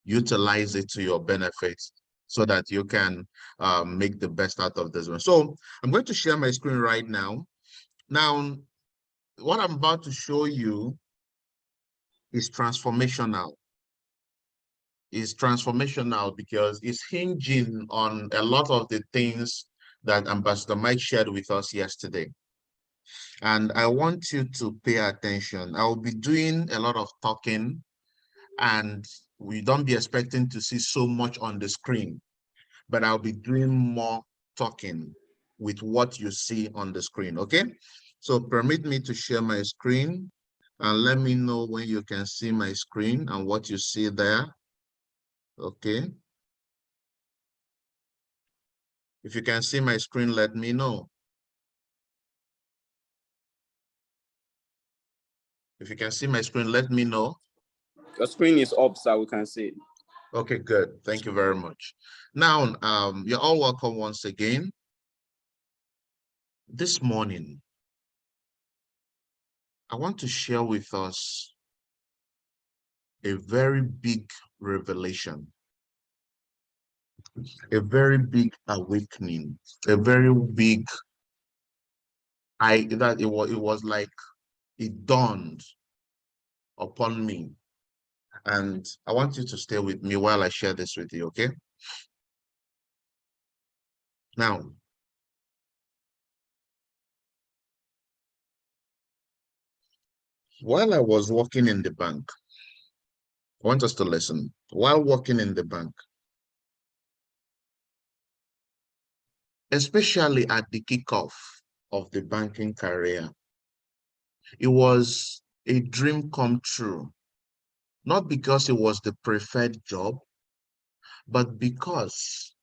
utilize it to your benefit so that you can make the best out of this one. So I'm going to share my screen right now. Now, what I'm about to show you is transformational. Is transformational because it's hinging on a lot of the things that Ambassador Mike shared with us yesterday. And I want you to pay attention. I'll be doing a lot of talking, and we don't be expecting to see so much on the screen, but I'll be doing more talking with what you see on the screen, okay? So permit me to share my screen and let me know when you can see my screen and what you see there, okay? If you can see my screen, let me know. If you can see my screen, let me know. Your screen is up, so we can see it. Okay, good. Thank you very much. Now, you're all welcome once again. This morning, I want to share with us a very big revelation, a very big awakening, a very big, it was like it dawned upon me. And I want you to stay with me while I share this with you, okay? Now, while I was working in the bank, I want us to listen. While working in the bank, especially at the kickoff of the banking career, it was a dream come true. Not because it was the preferred job, but because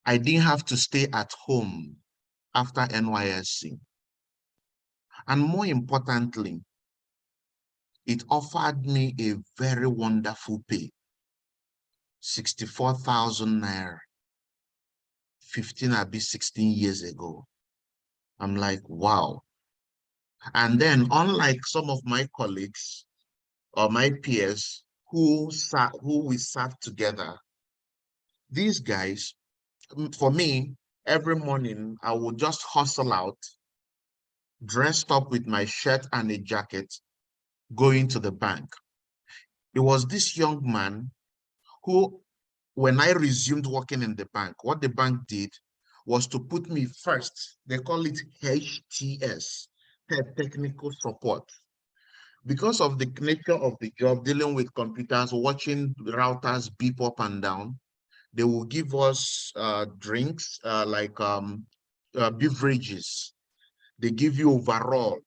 I didn't have to stay at home after NYSC. And more importantly, it offered me a very wonderful pay, 64,000 naira, 15 or 16 years ago. I'm like, wow. And then unlike some of my colleagues or my peers who we sat together, these guys, for me, every morning I would just hustle out, dressed up with my shirt and a jacket, going to the bank. It was this young man who, when I resumed working in the bank, what the bank did was to put me first. They call it HTS, Head Technical Support. Because of the nature of the job, dealing with computers, watching routers beep up and down, they will give us drinks like beverages. They give you overall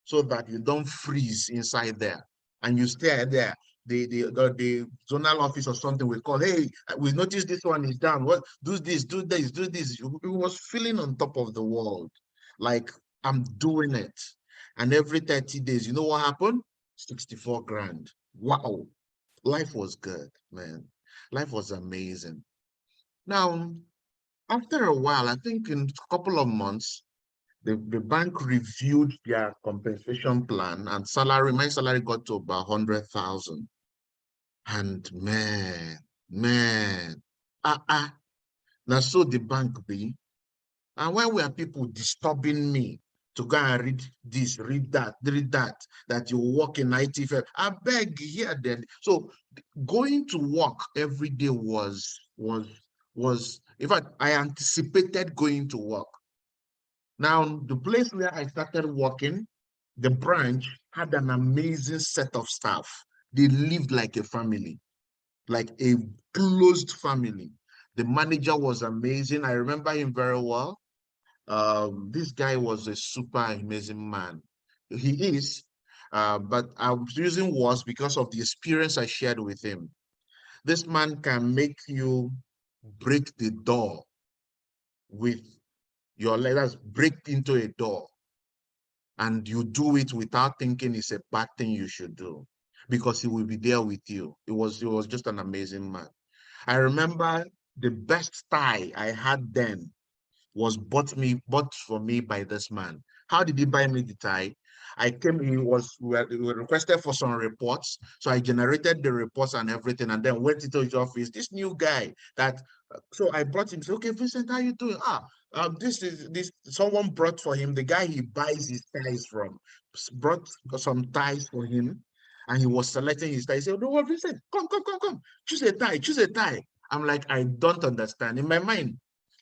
so that you don't freeze inside there and you stay there. The zonal office or something will call, hey, we noticed this one is down. What, do this, do this, do this. It was feeling on top of the world, like I'm doing it. And every 30 days, you know what happened? 64 grand. Wow. Life was good, man. Life was amazing. Now, after a while, I think in a couple of months, the bank reviewed their compensation plan and my salary got to about 100,000. And man, now so the bank be. And when were people disturbing me to go and read this, read that, that you work in IT firm? I beg here then. So going to work every day was, in fact, I anticipated going to work. Now, the place where I started working, the branch had an amazing set of staff. They lived like a family, like a closed family. The manager was amazing. I remember him very well. This guy was a super amazing man. He is, but I'm using was because of the experience I shared with him. This man can make you break the door with your letters, break into a door, and you do it without thinking it's a bad thing you should do, because he will be there with you. It was just an amazing man. I remember the best tie I had then was bought for me by this man. How did he buy me the tie? I came, we were requested for some reports. So I generated the reports and everything, and then went into his office. This new guy that, so I brought him, said, okay, Vincent, how you doing? This someone brought for him, the guy he buys his ties from, brought some ties for him, and he was selecting his ties. He said, no, Vincent, come, choose a tie, choose a tie. I'm like, I don't understand. In my mind,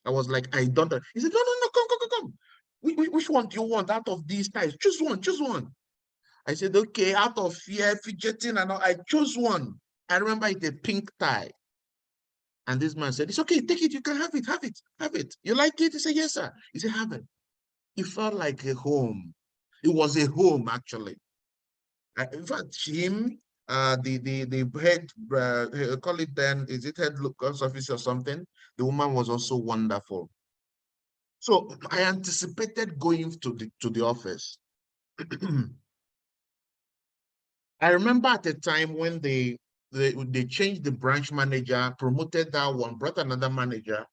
I was like, I don't. He said, no, come. Which one do you want out of these ties? Choose one, choose one. I said, okay, out of fear, fidgeting, and all, I chose one. I remember it's a pink tie. And this man said, it's okay, take it, you can have it, have it, have it. You like it? He said, yes, sir. He said, have it. It felt like a home. It was a home, actually. In fact, him, the head, call it then, is it head locals office or something? The woman was also wonderful. So I anticipated going to the office. I remember at the time when they changed the branch manager, promoted that one, brought another manager,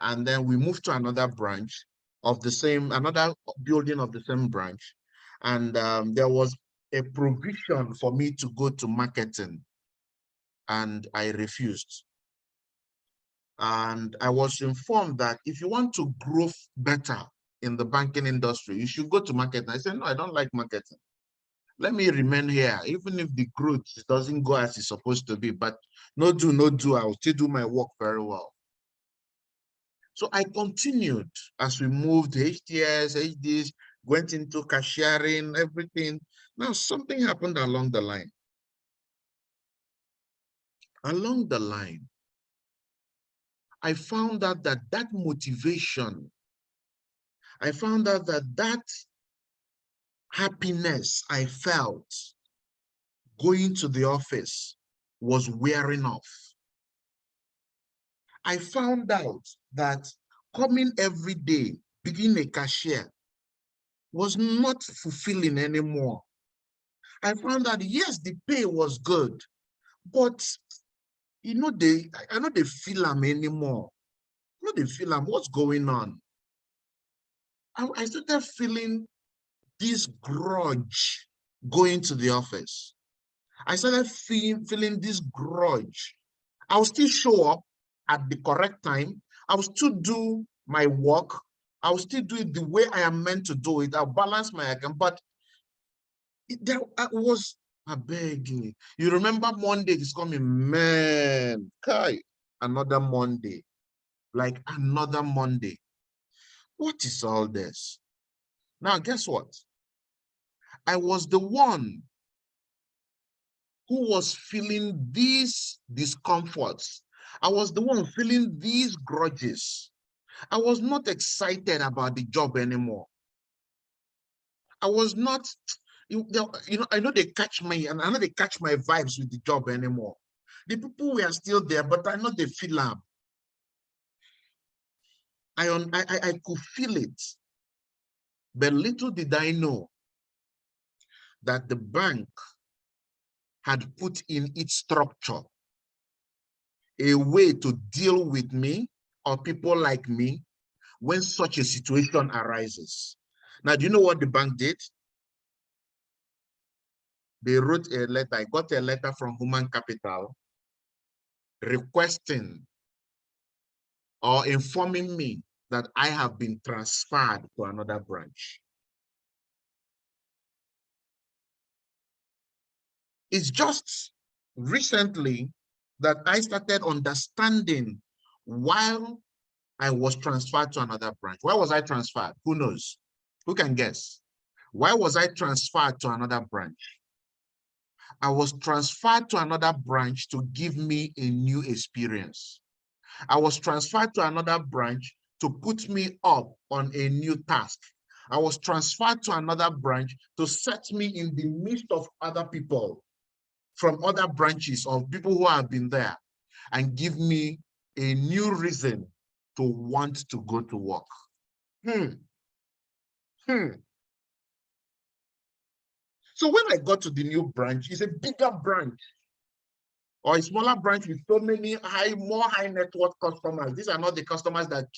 and then we moved to another branch of the same, another building of the same branch. And there was a provision for me to go to marketing, and I refused. And I was informed that if you want to grow better in the banking industry, you should go to marketing. I said, no, I don't like marketing. Let me remain here, even if the growth doesn't go as it's supposed to be, but no do, I'll still do my work very well. So I continued as we moved HTS, HDs, went into cashiering, everything. Now something happened along the line. Along the line, I found out that that motivation, I found out that that happiness I felt going to the office was wearing off. I found out that coming every day, being a cashier, was not fulfilling anymore. I found that, yes, the pay was good, but I know they feel them anymore. I know they feel them. What's going on? I started feeling this grudge going to the office. I started feeling this grudge. I'll still show up at the correct time. I'll still do my work. I'll still do it the way I am meant to do it. I'll balance my account. But there I was, I beg you. You remember Monday is coming, man. Kai, another Monday. Like another Monday. What is all this? Now, guess what? I was the one who was feeling these discomforts. I was the one feeling these grudges. I was not excited about the job anymore. I was not, I know they catch me, and I know they catch my vibes with the job anymore. The people were still there, but I know they feel them. I could feel it. But little did I know that the bank had put in its structure a way to deal with me or people like me when such a situation arises. Now, do you know what the bank did? They wrote a letter. I got a letter from Human Capital requesting or informing me that I have been transferred to another branch. It's just recently that I started understanding why I was transferred to another branch. Why was I transferred? Who knows? Who can guess? Why was I transferred to another branch? I was transferred to another branch to give me a new experience. I was transferred to another branch to put me up on a new task. I was transferred to another branch to set me in the midst of other people from other branches of people who have been there and give me a new reason to want to go to work. Hmm. Hmm. So when I got to the new branch, it's a bigger branch. or a smaller branch with so many more high net worth customers. These are not the customers that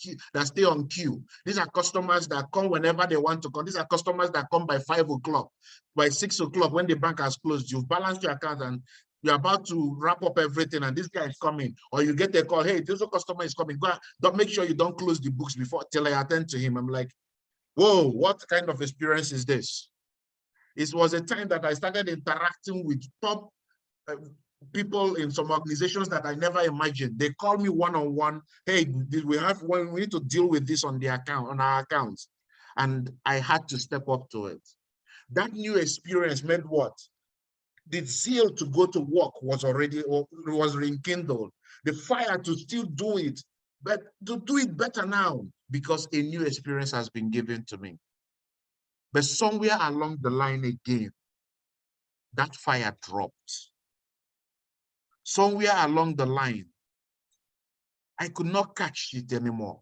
stay on queue. These are customers that come whenever they want to come. These are customers that come by 5 o'clock, by 6 o'clock when the bank has closed. You've balanced your account and you're about to wrap up everything, and this guy is coming, or you get a call, hey, this customer is coming. Go, don't make sure you don't close the books before till I attend to him. I'm like, whoa, what kind of experience is this? It was a time that I started interacting with top people in some organizations that I never imagined. They call me one-on-one. Hey, we need to deal with this on our accounts. And I had to step up to it. That new experience meant what? The zeal to go to work was rekindled. The fire to still do it, but to do it better now, because a new experience has been given to me. But somewhere along the line again, that fire dropped. Somewhere along the line, I could not catch it anymore.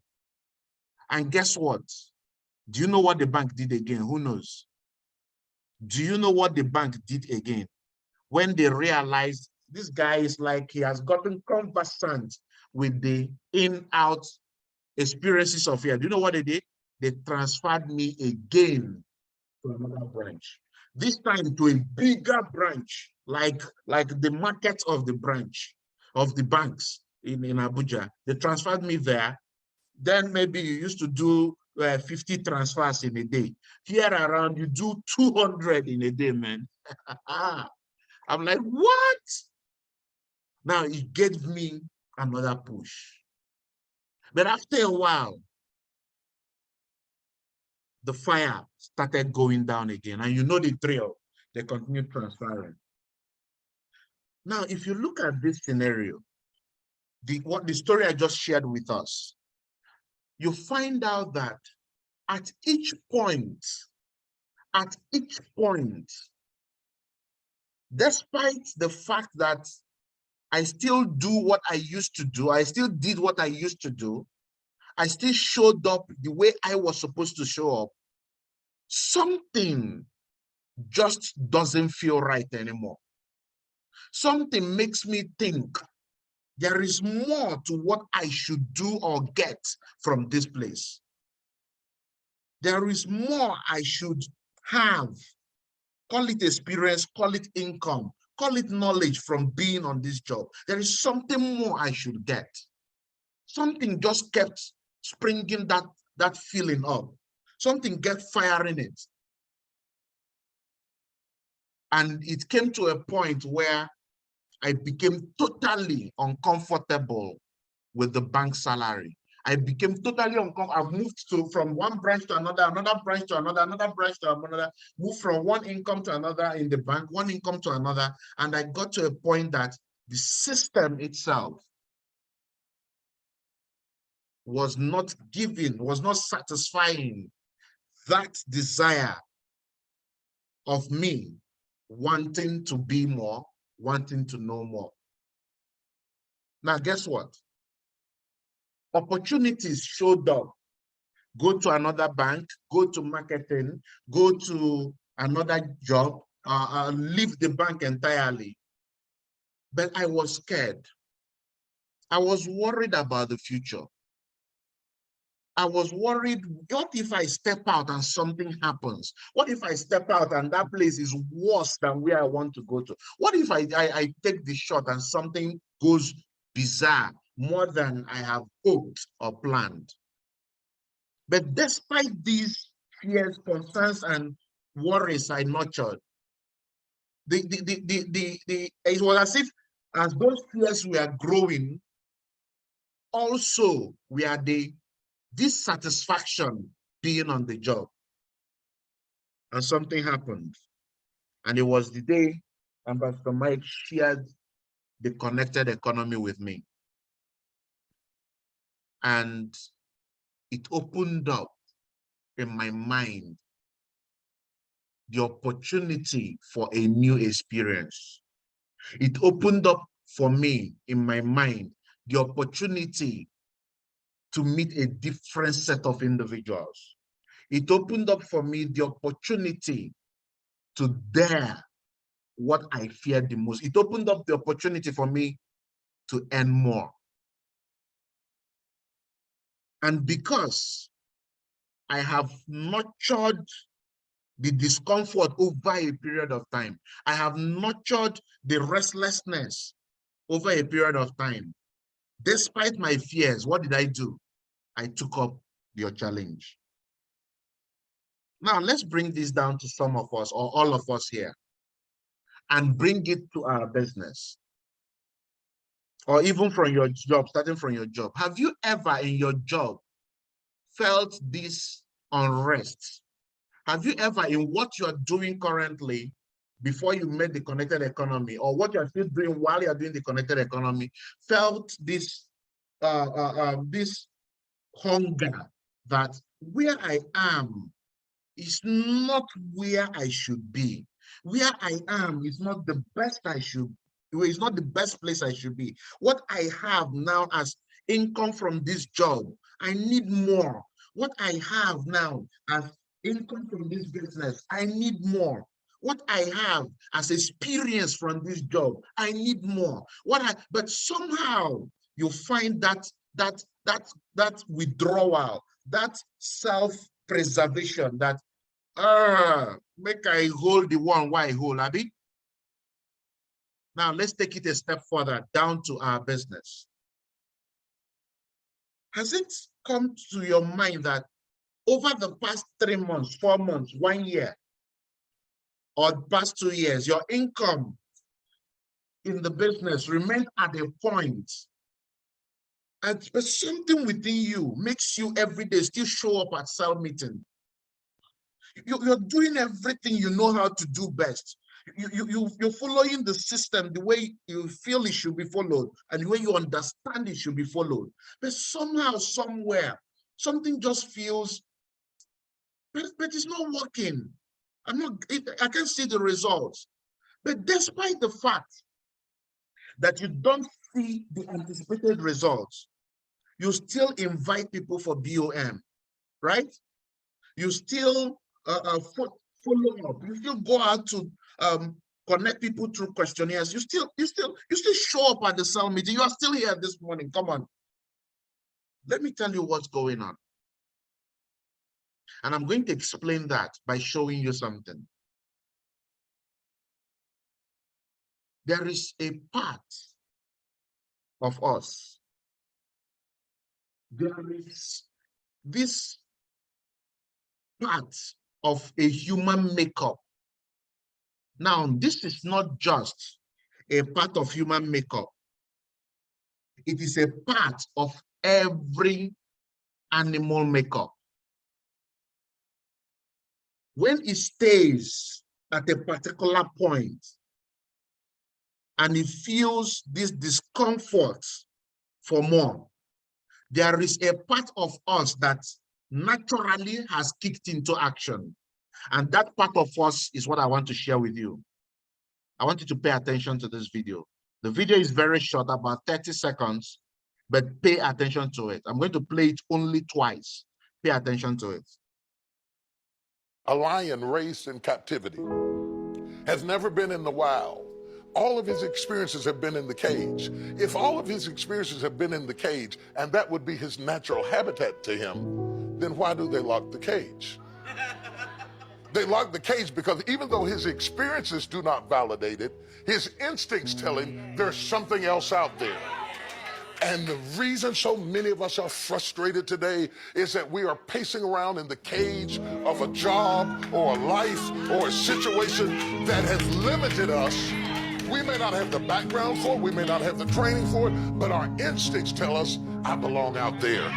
And guess what? Do you know what the bank did again? Who knows? Do you know what the bank did again? When they realized this guy is like he has gotten conversant with the in-out experiences of here. Do you know what they did? They transferred me again to another branch. This time to a bigger branch, like the market of the branch of the banks in Abuja. They transferred me there. Then maybe you used to do 50 transfers in a day. Here around, you do 200 in a day, man. I'm like, what? Now it gave me another push. But after a while, the fire started going down again. And you know the drill. They continued transferring. Now, if you look at this scenario, the story I just shared with us, you find out that at each point, despite the fact that I still do what I used to do, I still did what I used to do, I still showed up the way I was supposed to show up, something just doesn't feel right anymore. Something makes me think there is more to what I should do or get from this place. There is more I should have. Call it experience, call it income, call it knowledge from being on this job. There is something more I should get. Something just kept springing that feeling up. Something kept firing it. And it came to a point where I became totally uncomfortable with the bank salary. I became totally uncomfortable. I've moved from one branch to another branch to another branch to another, moved from one income to another in the bank, one income to another. And I got to a point that the system itself was not satisfying that desire of me wanting to be more, wanting to know more. Now, guess what? Opportunities showed up. Go to another bank, go to marketing, go to another job, leave the bank entirely. But I was scared. I was worried about the future. I was worried, what if I step out and something happens? What if I step out and that place is worse than where I want to go to? What if I take the shot and something goes bizarre, more than I have hoped or planned? But despite these fears, concerns, and worries I nurtured, it was as if as those fears were growing, also we are the dissatisfaction being on the job. And something happened. And it was the day Ambassador Mike shared the connected economy with me. And it opened up in my mind the opportunity for a new experience. It opened up for me in my mind the opportunity to meet a different set of individuals. It opened up for me the opportunity to dare what I feared the most. It opened up the opportunity for me to earn more. And because I have nurtured the discomfort over a period of time, I have nurtured the restlessness over a period of time. Despite my fears, what did I do? I took up your challenge. Now, let's bring this down to some of us or all of us here and bring it to our business or even from your job, starting from your job. Have you ever in your job felt this unrest? Have you ever in what you are doing currently before you made the connected economy or what you're still doing while you're doing the connected economy felt this this hunger that where I am is not where I should be. Where I am is not the best I should, it's not the best place I should be. What I have now as income from this job, I need more. What I have now as income from this business, I need more. What I have as experience from this job, I need more. But somehow you find that withdrawal, that self-preservation, that make I hold the one why I hold, Abby. Now let's take it a step further down to our business. Has it come to your mind that over the past 3 months, 4 months, 1 year, or past 2 years, your income in the business remained at a point, but something within you makes you every day still show up at cell meeting? You're doing everything you know how to do best. You're following the system the way you feel it should be followed and the way you understand it should be followed. But somehow, somewhere, something just feels, but it's not working. I can't see the results. But despite the fact that you don't see the anticipated results, you still invite people for BOM, right? You still follow up. You still go out to connect people through questionnaires. You still show up at the cell meeting. You are still here this morning. Come on. Let me tell you what's going on. And I'm going to explain that by showing you something. There is a part of us. There is this part of a human makeup. Now, this is not just a part of human makeup. It is a part of every animal makeup. When it stays at a particular point and it feels this discomfort for more, there is a part of us that naturally has kicked into action. And that part of us is what I want to share with you. I want you to pay attention to this video. The video is very short, about 30 seconds, but pay attention to it. I'm going to play it only twice. Pay attention to it. A lion raised in captivity has never been in the wild. All of his experiences have been in the cage. If all of his experiences have been in the cage, and that would be his natural habitat to him, then why do they lock the cage? They lock the cage because even though his experiences do not validate it, his instincts tell him there's something else out there. And the reason so many of us are frustrated today is that we are pacing around in the cage of a job or a life or a situation that has limited us. We may not have the background for it, we may not have the training for it, but our instincts tell us, I belong out there.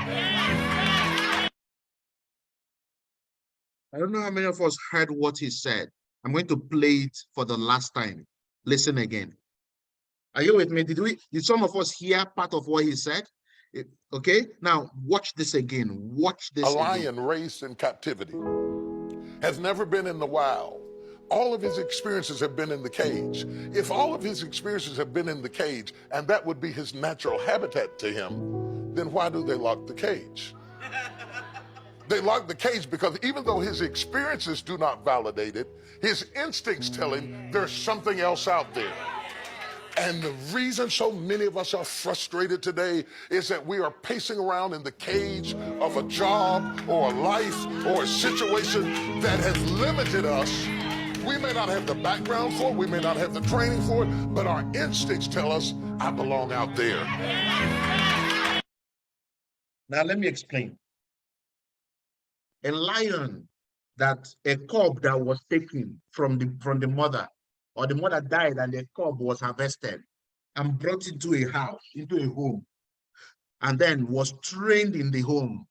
I don't know how many of us heard what he said. I'm going to play it for the last time. Listen again. Are you with me? Did some of us hear part of what he said? Okay, now watch this again. Watch this again. A lion raised in captivity has never been in the wild. All of his experiences have been in the cage. If all of his experiences have been in the cage, and that would be his natural habitat to him, then why do they lock the cage? They lock the cage because even though his experiences do not validate it, his instincts tell him there's something else out there. And the reason so many of us are frustrated today is that we are pacing around in the cage of a job or a life or a situation that has limited us. We may not have the background for it, we may not have the training for it, but our instincts tell us, I belong out there. Now, let me explain. A lion, that a cub that was taken from the mother, or the mother died and the cub was harvested and brought into a house, into a home, and then was trained in the home.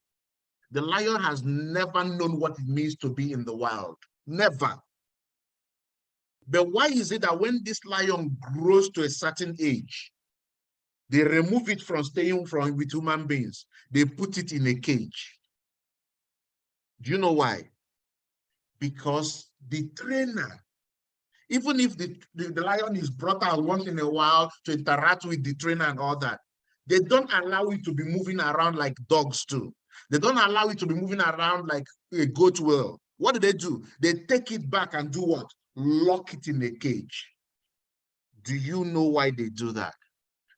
The lion has never known what it means to be in the wild. Never. But why is it that when this lion grows to a certain age, they remove it from staying with human beings, they put it in a cage? Do you know why? Because the trainer, even if the lion is brought out once in a while to interact with the trainer and all that, they don't allow it to be moving around like dogs do. They don't allow it to be moving around like a goat will. What do? They take it back and do what? Lock it in a cage. Do you know why they do that?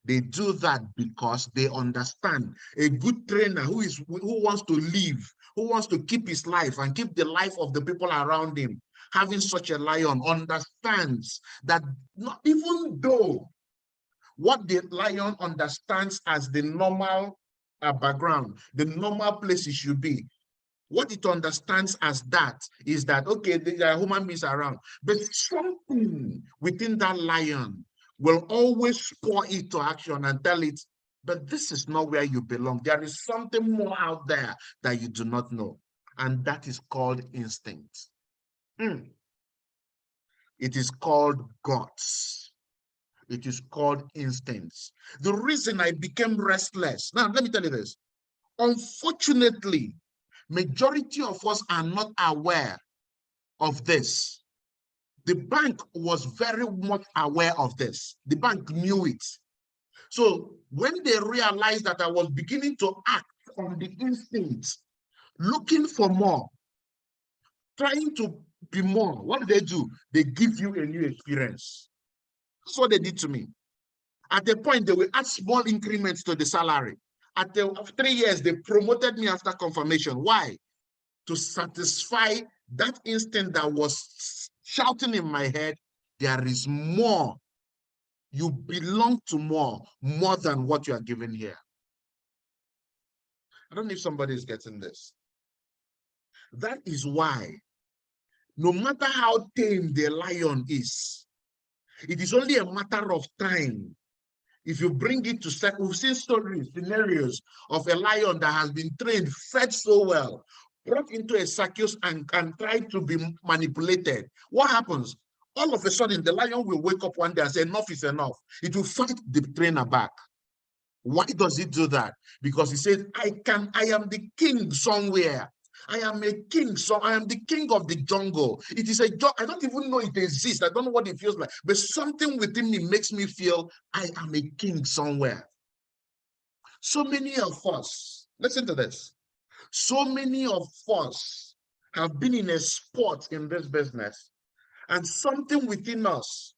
They do that because they understand a good trainer who wants to live, who wants to keep his life and keep the life of the people around him, having such a lion, understands that not even though what the lion understands as the normal background, the normal place it should be, what it understands as that is that, okay, there are human beings around, but something within that lion will always spur it to action and tell it, but this is not where you belong. There is something more out there that you do not know. And that is called instinct. It is called guts. It is called instincts. The reason I became restless, now let me tell you this. Unfortunately, majority of us are not aware of this. The bank was very much aware of this. The bank knew it. So when they realized that I was beginning to act on the instincts, looking for more, trying to be more, what do? They give you a new experience. That's what they did to me. At the point, they will add small increments to the salary. After 3 years, they promoted me after confirmation. Why? To satisfy that instinct that was shouting in my head, there is more. You belong to more than what you are given here. I don't know if somebody is getting this. That is why, no matter how tame the lion is, it is only a matter of time. If you bring it to, we've seen stories, scenarios of a lion that has been trained, fed so well, brought into a circus and tried to be manipulated. What happens? All of a sudden, the lion will wake up one day and say, enough is enough. It will fight the trainer back. Why does it do that? Because he says, I am the king somewhere. I am a king, so I am the king of the jungle. It is a job. I don't even know it exists. I don't know what it feels like, but something within me makes me feel I am a king somewhere. So many of us, listen to this. So many of us have been in a sport in this business, and something within us,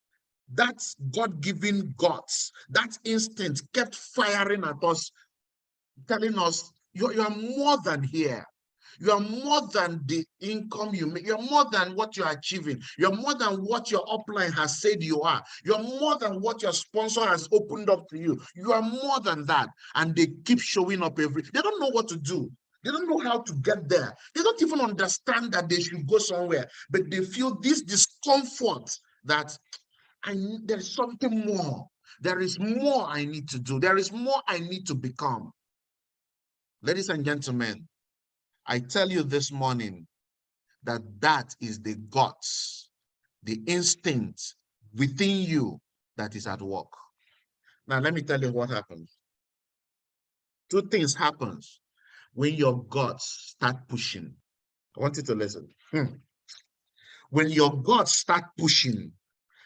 that's God-given guts, that instinct kept firing at us, telling us, you are more than here. You are more than the income you make. You're more than what you're achieving. You're more than what your upline has said you are. You're more than what your sponsor has opened up to you. You are more than that. And they keep showing up they don't know what to do. They don't know how to get there. They don't even understand that they should go somewhere, but they feel this discomfort that there's something more. There is more I need to do. There is more I need to become. Ladies and gentlemen, I tell you this morning that that is the guts, the instinct within you that is at work. Now, let me tell you what happens. Two things happen when your guts start pushing. I want you to listen. When your guts start pushing,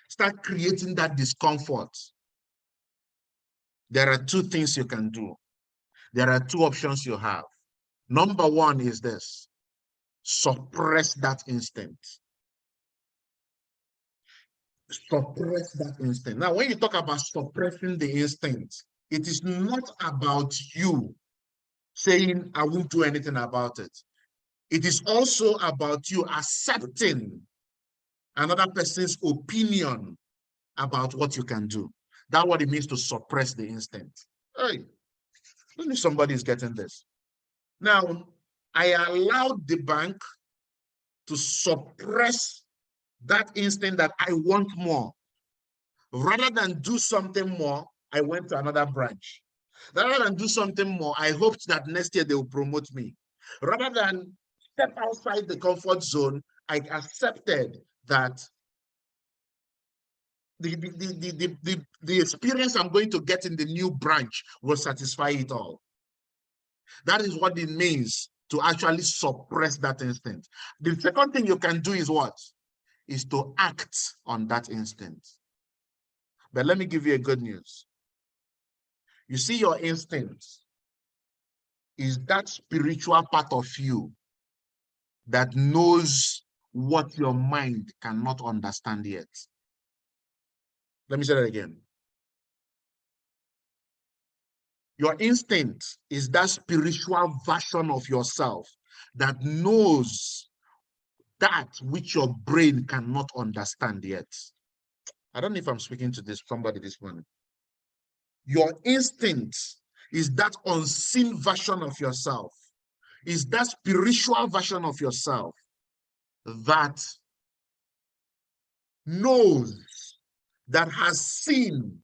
start creating that discomfort, there are two things you can do. There are two options you have. Number one is this: suppress that instinct. Suppress that instinct. Now, when you talk about suppressing the instinct, it is not about you saying, I won't do anything about it. It is also about you accepting another person's opinion about what you can do. That's what it means to suppress the instinct. Hey, maybe somebody is getting this. Now, I allowed the bank to suppress that instinct that I want more. Rather than do something more, I went to another branch. Rather than do something more, I hoped that next year they will promote me. Rather than step outside the comfort zone, I accepted that the experience I'm going to get in the new branch will satisfy it all. That is what it means to actually suppress that instinct. The second thing you can do is what? Is to act on that instinct. But let me give you a good news. You see, your instinct is that spiritual part of you that knows what your mind cannot understand yet. Let me say that again. Your instinct is that spiritual version of yourself that knows that which your brain cannot understand yet. I don't know if I'm speaking to somebody this morning. Your instinct is that unseen version of yourself, is that spiritual version of yourself that knows, that has seen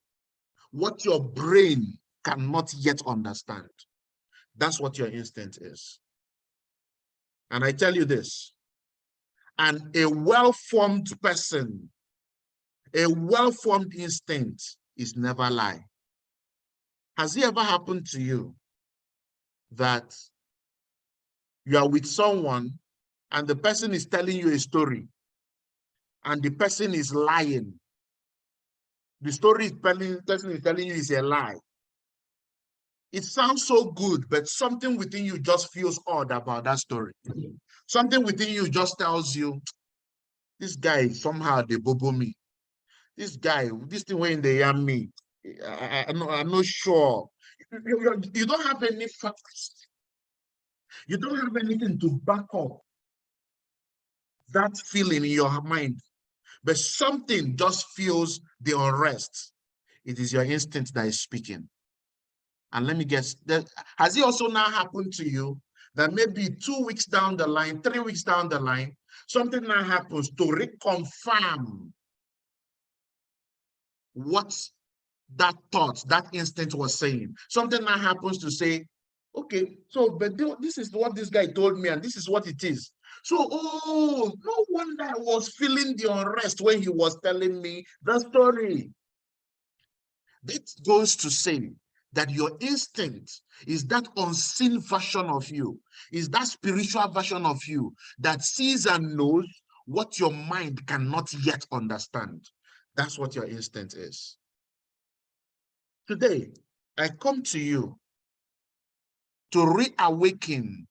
what your brain cannot yet understand. That's what your instinct is. And I tell you this, and a well-formed person, a well-formed instinct is never lie. Has it ever happened to you that you are with someone and the person is telling you a story and the person is lying? The story the person is telling you is a lie. It sounds so good, but something within you just feels odd about that story. Something within you just tells you, this guy, somehow they bobo me. This guy, this thing when they am me, I'm not sure. You don't have any facts. You don't have anything to back up that feeling in your mind, but something just feels the unrest. It is your instinct that is speaking. And let me guess, has it also now happened to you that maybe 2 weeks down the line, 3 weeks down the line, something now happens to reconfirm what that thought, that instinct was saying? Something now happens to say, okay, so but this is what this guy told me, and this is what it is. So, oh, no wonder I was feeling the unrest when he was telling me the story. That goes to say that your instinct is that unseen version of you, is that spiritual version of you that sees and knows what your mind cannot yet understand. That's what your instinct is. Today, I come to you to reawaken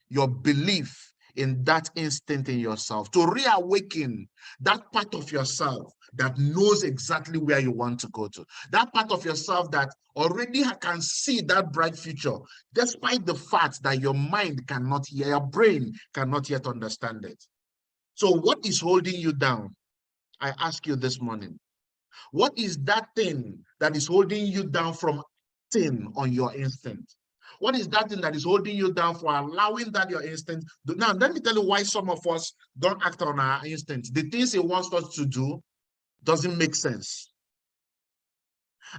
your belief in that instinct in yourself, to reawaken that part of yourself that knows exactly where you want to go to, that part of yourself that already can see that bright future, despite the fact that your mind cannot, your brain cannot yet understand it. So what is holding you down? I ask you this morning, what is that thing that is holding you down from acting on your instinct? What is that thing that is holding you down for allowing that your instinct? Now, let me tell you why some of us don't act on our instinct. The things it wants us to do doesn't make sense.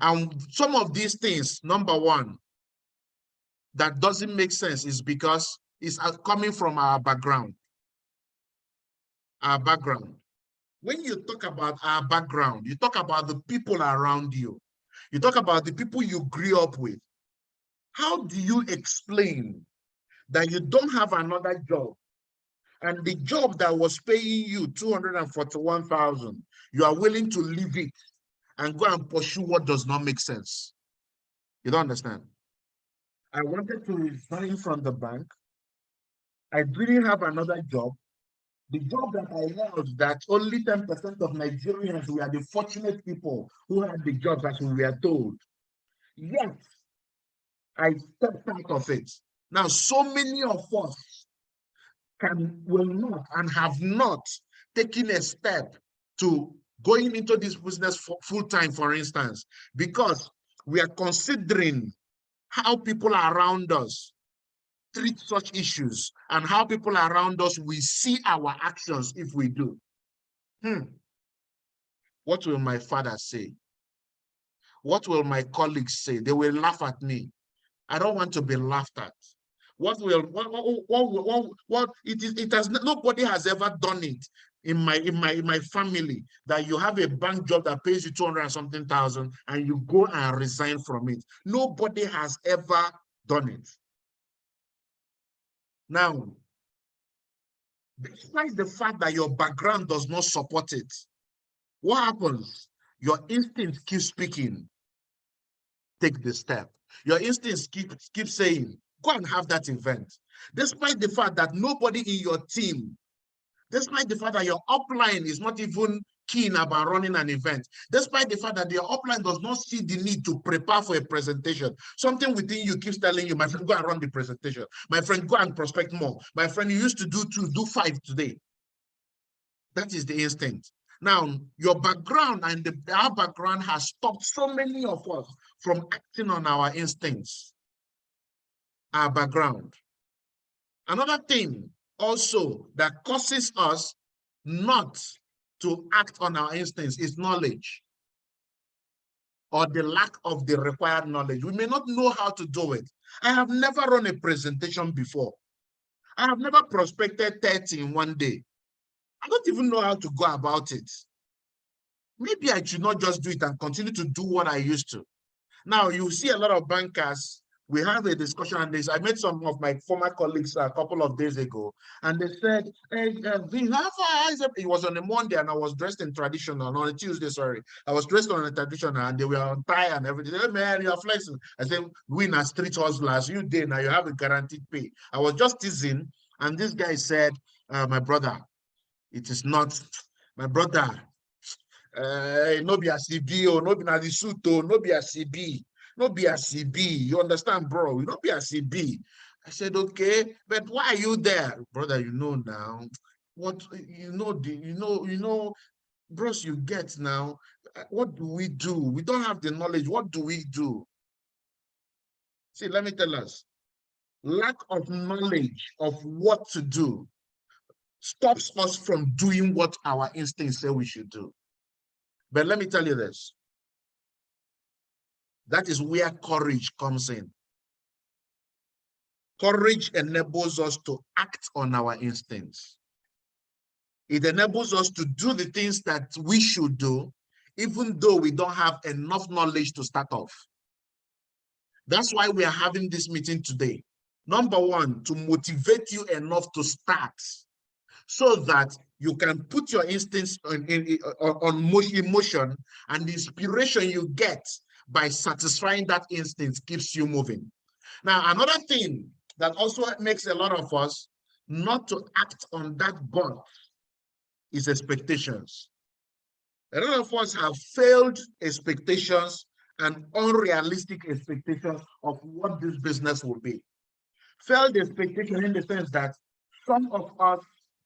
And some of these things, number one, that doesn't make sense is because it's coming from our background. Our background. When you talk about our background, you talk about the people around you. You talk about the people you grew up with. How do you explain that you don't have another job and the job that was paying you 241,000, you are willing to leave it and go and pursue what does not make sense? You don't understand. I wanted to resign from the bank. I didn't have another job. The job that I held, that only 10% of Nigerians were the fortunate people who had the jobs as we were told. Yet, I stepped out of it. Now, so many of us will not and have not taken a step to going into this business full time, for instance, because we are considering how people around us treat such issues and how people around us will see our actions if we do. What will my father say? What will my colleagues say? They will laugh at me. I don't want to be laughed at. It has, nobody has ever done it in my family, that you have a bank job that pays you 200 and something thousand and you go and resign from it. Nobody has ever done it. Now, despite the fact that your background does not support it, what happens? Your instincts keep speaking. Take the step. Your instincts keep saying, go and have that event. Despite the fact that nobody in your team, despite the fact that your upline is not even keen about running an event, despite the fact that your upline does not see the need to prepare for a presentation, something within you keeps telling you, my friend, go and run the presentation. My friend, go and prospect more. My friend, you used to do 2, do 5 today. That is the instinct. Now, your background and our background has stopped so many of us from acting on our instincts, our background. Another thing also that causes us not to act on our instincts is knowledge, or the lack of the required knowledge. We may not know how to do it. I have never run a presentation before. I have never prospected 30 in one day. I don't even know how to go about it. Maybe I should not just do it and continue to do what I used to. Now, you see a lot of bankers, we have a discussion on this. I met some of my former colleagues a couple of days ago, and they said, hey, it was on a Monday, and I was dressed in traditional, on a Tuesday, sorry. I was dressed on a traditional, and they were on tie and everything. Hey, man, you're flexing. I said, we are street hustlers. You did, now you have a guaranteed pay. I was just teasing, and this guy said, my brother, it is not, my brother, no be a CB, no be na the suit, no be a CB, no be a CB. You understand, bro? No be a CB. I said, okay, but why are you there, brother? You know now, what you know, bros, you get now. What do we do? We don't have the knowledge. What do we do? See, let me tell us. Lack of knowledge of what to do stops us from doing what our instincts say we should do. But let me tell you this. That is where courage comes in. Courage enables us to act on our instincts. It enables us to do the things that we should do, even though we don't have enough knowledge to start off. That's why we are having this meeting today. Number one, to motivate you enough to start, so that you can put your instincts on motion, and the inspiration you get by satisfying that instinct keeps you moving. Now, another thing that also makes a lot of us not to act on that bond is expectations. A lot of us have failed expectations and unrealistic expectations of what this business will be. Failed expectation in the sense that some of us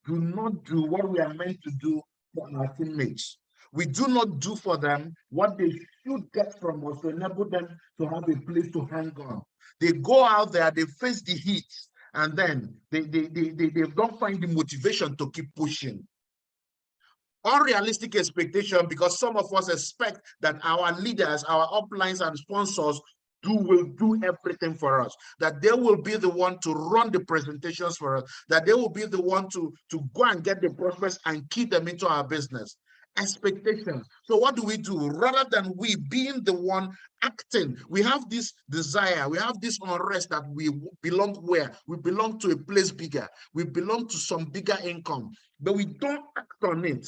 do not do what we are meant to do for our teammates. We do not do for them what they should get from us to enable them to have a place to hang on. They go out there, they face the heat, and then they don't find the motivation to keep pushing. Unrealistic expectation, because some of us expect that our leaders, our uplines and sponsors will do everything for us, that they will be the one to run the presentations for us, that they will be the one to go and get the prospects and keep them into our business. Expectations. So what do? Rather than we being the one acting, we have this desire, we have this unrest that we belong where? We belong to a place bigger, we belong to some bigger income, but we don't act on it.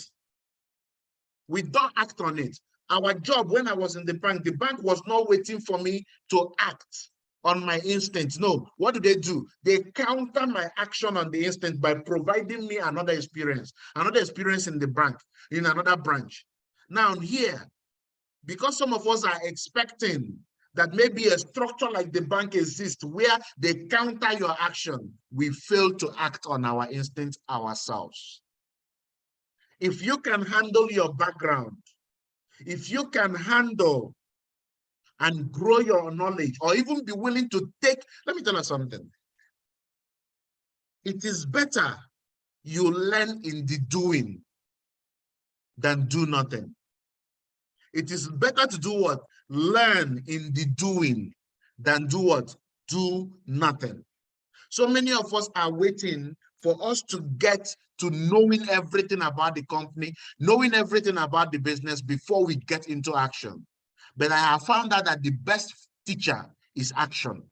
We don't act on it. Our job when I was in the bank was not waiting for me to act on my instinct. No, what do? They counter my action on the instinct by providing me another experience in the bank, in another branch. Now here, because some of us are expecting that maybe a structure like the bank exists where they counter your action, we fail to act on our instinct ourselves. If you can handle your background, if you can handle and grow your knowledge, or even be willing to take, let me tell you something. It is better you learn in the doing than do nothing. It is better to do what? Learn in the doing than do what? Do nothing. So many of us are waiting for us to get to knowing everything about the company, knowing everything about the business before we get into action. But I have found out that the best teacher is action.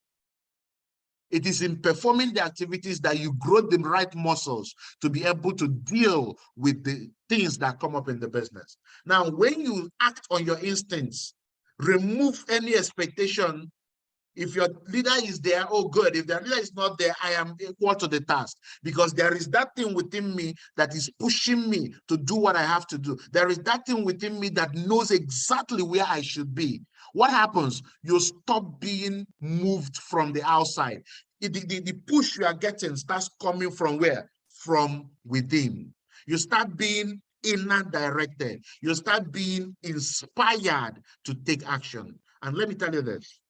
It is in performing the activities that you grow the right muscles to be able to deal with the things that come up in the business. Now, when you act on your instincts, remove any expectation. If your leader is there, oh good. If their leader is not there, I am equal to the task, because there is that thing within me that is pushing me to do what I have to do. There is that thing within me that knows exactly where I should be. What happens? You stop being moved from the outside. The push you are getting starts coming from where? From within. You start being inner directed. You start being inspired to take action. And let me tell you this.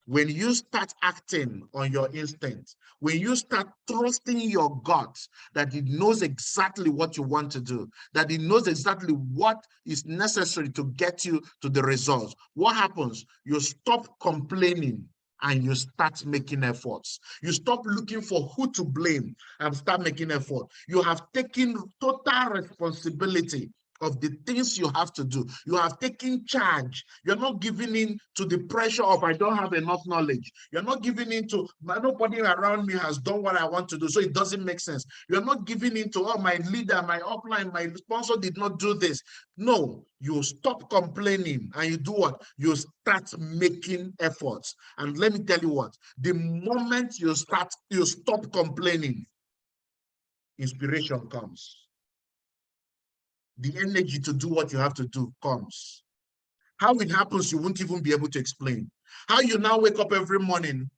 When you start acting on your instinct, when you start trusting your gut that it knows exactly what you want to do, that it knows exactly what is necessary to get you to the results, what happens? You stop complaining and you start making efforts. You stop looking for who to blame and start making effort. You have taken total responsibility of the things you have to do. You have taken charge. You're not giving in to the pressure of I don't have enough knowledge. You're not giving in to nobody around me has done what I want to do, so it doesn't make sense. You're not giving in to, oh, my leader, my upline, my sponsor did not do this. No, you stop complaining and you do what? You start making efforts. And let me tell you what, the moment you stop complaining, inspiration comes. The energy to do what you have to do comes. How it happens, you won't even be able to explain. How you now wake up every morning,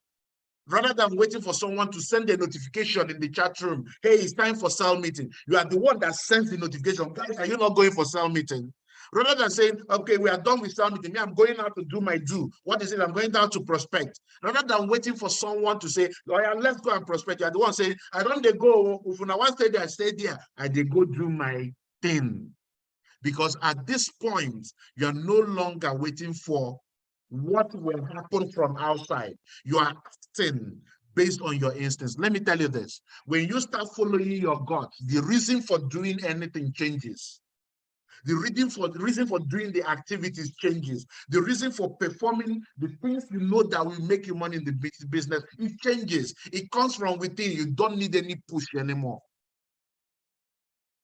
rather than waiting for someone to send a notification in the chat room, hey, it's time for cell meeting. You are the one that sends the notification. Guys, are you not going for cell meeting? Rather than saying, okay, we are done with cell meeting. I'm going out to do my do. What is it? I'm going down to prospect. Rather than waiting for someone to say, oh, yeah, let's go and prospect. You are the one saying, I don't they go. If I want to stay there, I stay there. I they go do my thing. Because at this point, you're no longer waiting for what will happen from outside. You are acting based on your instincts. Let me tell you this. When you start following your gut, the reason for doing anything changes. The reason for doing the activities changes. The reason for performing the things you know that will make you money in the business, it changes. It comes from within. You don't need any push anymore.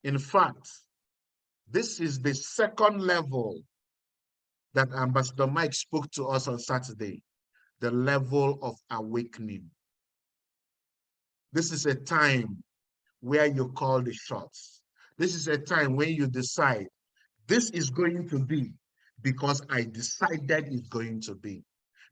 In fact, this is the second level that Ambassador Mike spoke to us on Saturday, the level of awakening. This is a time where you call the shots. This is a time when you decide, this is going to be because I decided it's going to be.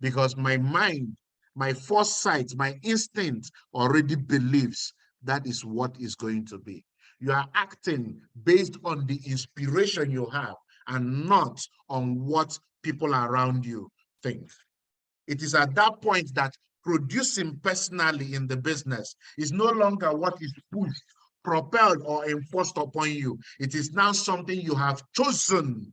Because my mind, my foresight, my instinct already believes that is what is going to be. You are acting based on the inspiration you have and not on what people around you think. It is at that point that producing personally in the business is no longer what is pushed, propelled, or enforced upon you. It is now something you have chosen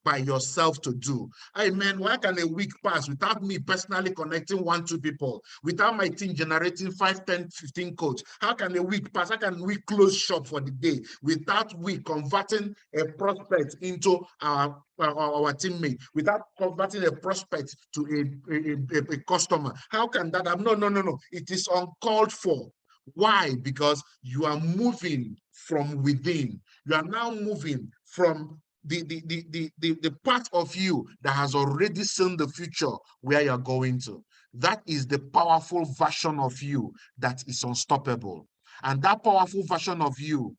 by yourself to do. Hey man, why can a week pass without me personally connecting 1-2 people, without my team generating 5, 10, 15 codes? How can a week pass? How can we close shop for the day without we converting a prospect into our teammate, without converting a prospect to a customer? How can that happen? No. It is uncalled for. Why? Because you are moving from within. You are now moving from the part of you that has already seen the future where you're going to. That is the powerful version of you that is unstoppable. And that powerful version of you,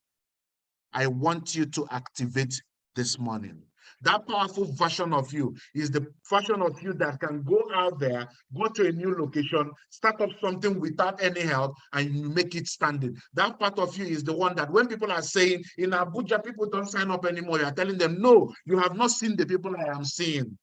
I want you to activate this morning. That powerful version of you is the version of you that can go out there, go to a new location, start up something without any help, and you make it standing. That part of you is the one that when people are saying, in Abuja, people don't sign up anymore, you are telling them, no, you have not seen the people I am seeing.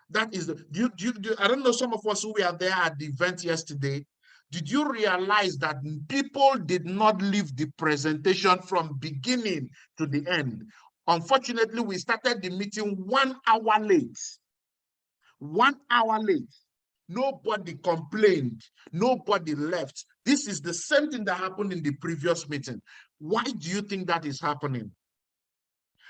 That is the, I don't know, some of us who were there at the event yesterday, did you realize that people did not leave the presentation from beginning to the end? Unfortunately, we started the meeting 1 hour late. 1 hour late. Nobody complained. Nobody left. This is the same thing that happened in the previous meeting. Why do you think that is happening?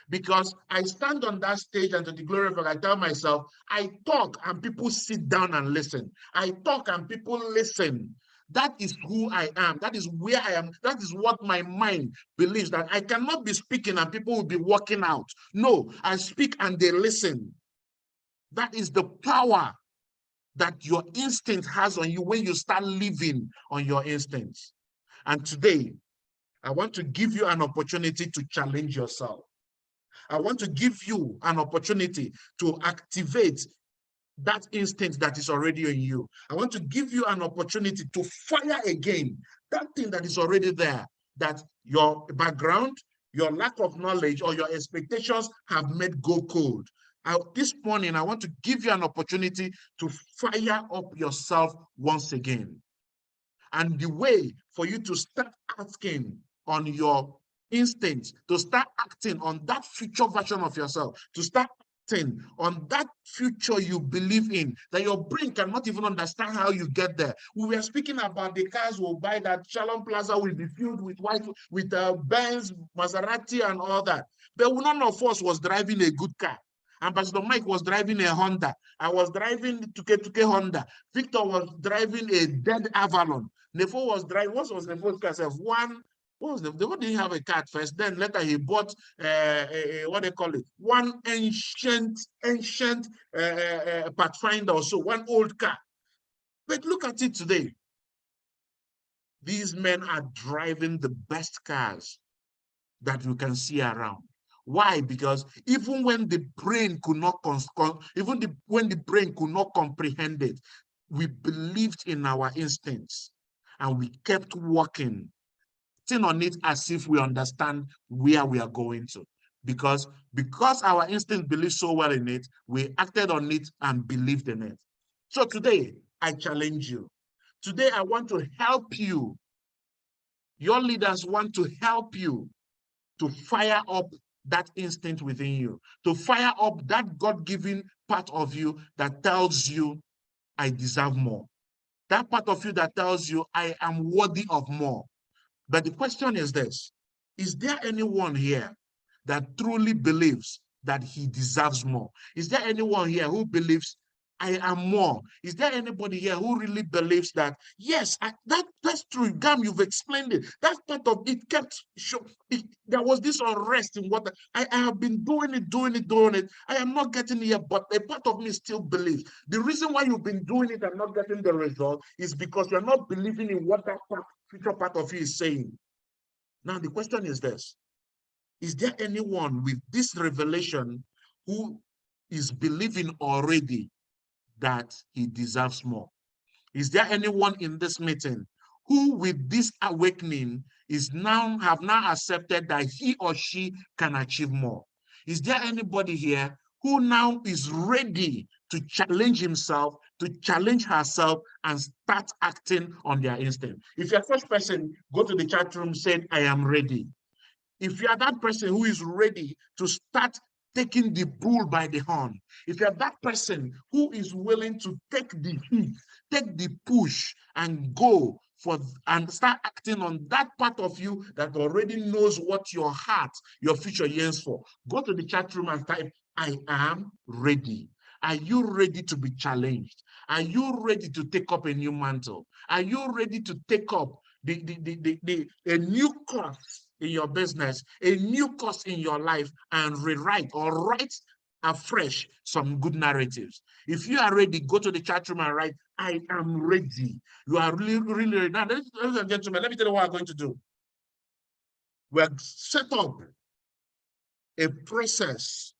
Because I stand on that stage and to the glory of God, I tell myself, I talk and people sit down and listen. I talk and people listen. That is who I am. That is where I am. That is what my mind believes, that I cannot be speaking and people will be walking out. No, I speak and they listen. That is the power that your instinct has on you when you start living on your instincts. And today, I want to give you an opportunity to challenge yourself. I want to give you an opportunity to activate that instinct that is already in you. I want to give you an opportunity to fire again that thing that is already there, that your background, your lack of knowledge, or your expectations have made go cold. This morning, I want to give you an opportunity to fire up yourself once again. And the way for you to start asking on your instincts, to start acting on that future version of yourself, to start acting on that future you believe in, that your brain cannot even understand how you get there. We were speaking about the cars we'll buy, that Shalom Plaza will be filled with Benz, Maserati, and all that. But none of us was driving a good car. Ambassador Mike was driving a Honda. I was driving Tuke Honda. Victor was driving a dead Avalon. Nefo was driving, what was Nefo's car? What did he have a car at first? Then later he bought, what they call it? One ancient Pathfinder or so, one old car. But look at it today. These men are driving the best cars that you can see around. Why? Because even when the brain could not when the brain could not comprehend it, we believed in our instincts and we kept working, sitting on it as if we understand where we are going to. Because our instinct believed so well in it, we acted on it and believed in it. So today, I challenge you. Today, I want to help you. Your leaders want to help you to fire up that instinct within you, to fire up that God-given part of you that tells you, I deserve more. That part of you that tells you, I am worthy of more. But the question is this: is there anyone here that truly believes that he deserves more? Is there anyone here who believes I am more? Is there anybody here who really believes that, yes, that's true, Gam, you've explained it. That part of it kept showing. There was this unrest in what I have been doing it. I am not getting here, but a part of me still believes. The reason why you've been doing it and not getting the result is because you're not believing in what that future part of you is saying. Now, the question is this: is there anyone with this revelation who is believing already that he deserves more? Is there anyone in this meeting who, with this awakening, have now accepted that he or she can achieve more? Is there anybody here who now is ready to challenge himself, to challenge herself, and start acting on their instinct? If you're such person, go to the chat room, say, I am ready. If you are that person who is ready to start taking the bull by the horn, if you're that person who is willing to take the heat, take the push, and go for and start acting on that part of you that already knows what your heart, your future yearns for, go to the chat room and type, I am ready. Are you ready to be challenged? Are you ready to take up a new mantle? Are you ready to take up a new course in your business, a new course in your life, and rewrite or write afresh some good narratives. If you are ready, go to the chat room and write, I am ready. You are really, really ready. Now, ladies and gentlemen, let me tell you what I'm going to do. We're set up a process,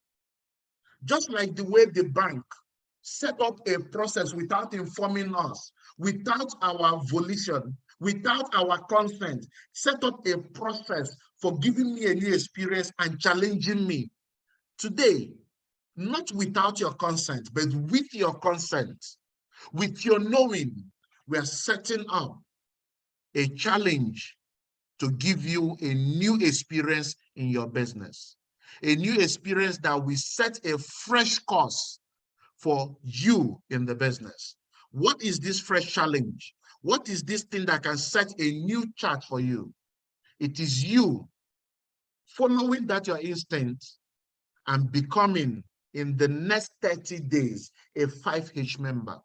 just like the way the bank set up a process without informing us, without our volition, without our consent, set up a process for giving me a new experience and challenging me. Today, not without your consent, but with your consent, with your knowing, we are setting up a challenge to give you a new experience in your business, a new experience that will set a fresh course for you in the business. What is this fresh challenge? What is this thing that can set a new chart for you? It is you following that your instinct and becoming, in the next 30 days, a 5H member.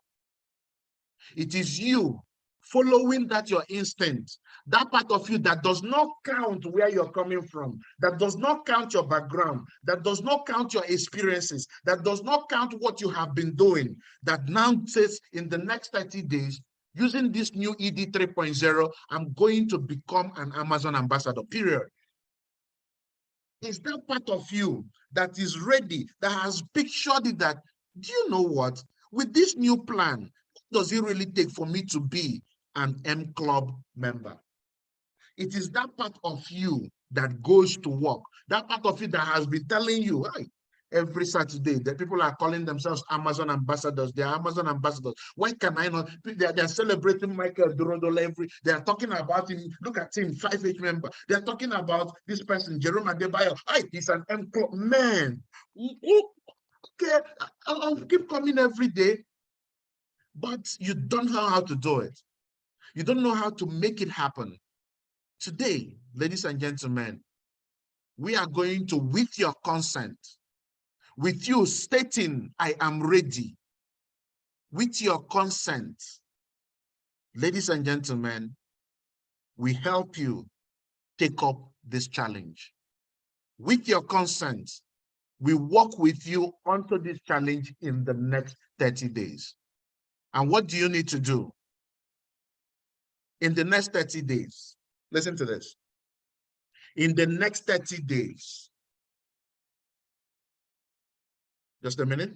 It is you following that your instinct, that part of you that does not count where you're coming from, that does not count your background, that does not count your experiences, that does not count what you have been doing, that now says in the next 30 days, using this new ED 3.0, I'm going to become an Amazon ambassador, period. Is that part of you that is ready, that has pictured it, that, do you know what? With this new plan, what does it really take for me to be an M Club member? It is that part of you that goes to work, that part of you that has been telling you, hey, every Saturday, the people are calling themselves Amazon ambassadors. They are Amazon ambassadors. Why can I not? They're celebrating Michael Dorodolo they are talking about him. Look at him, 5H member. They're talking about this person, Jerome Adebayo. Hey, he's an M Club man. Okay, I'll keep coming every day. But you don't know how to do it. You don't know how to make it happen. Today, ladies and gentlemen, we are going to, with your consent, with you stating, I am ready, with your consent, ladies and gentlemen, we help you take up this challenge. With your consent, we work with you onto this challenge in the next 30 days. And what do you need to do? In the next 30 days, listen to this. In the next 30 days, just a minute.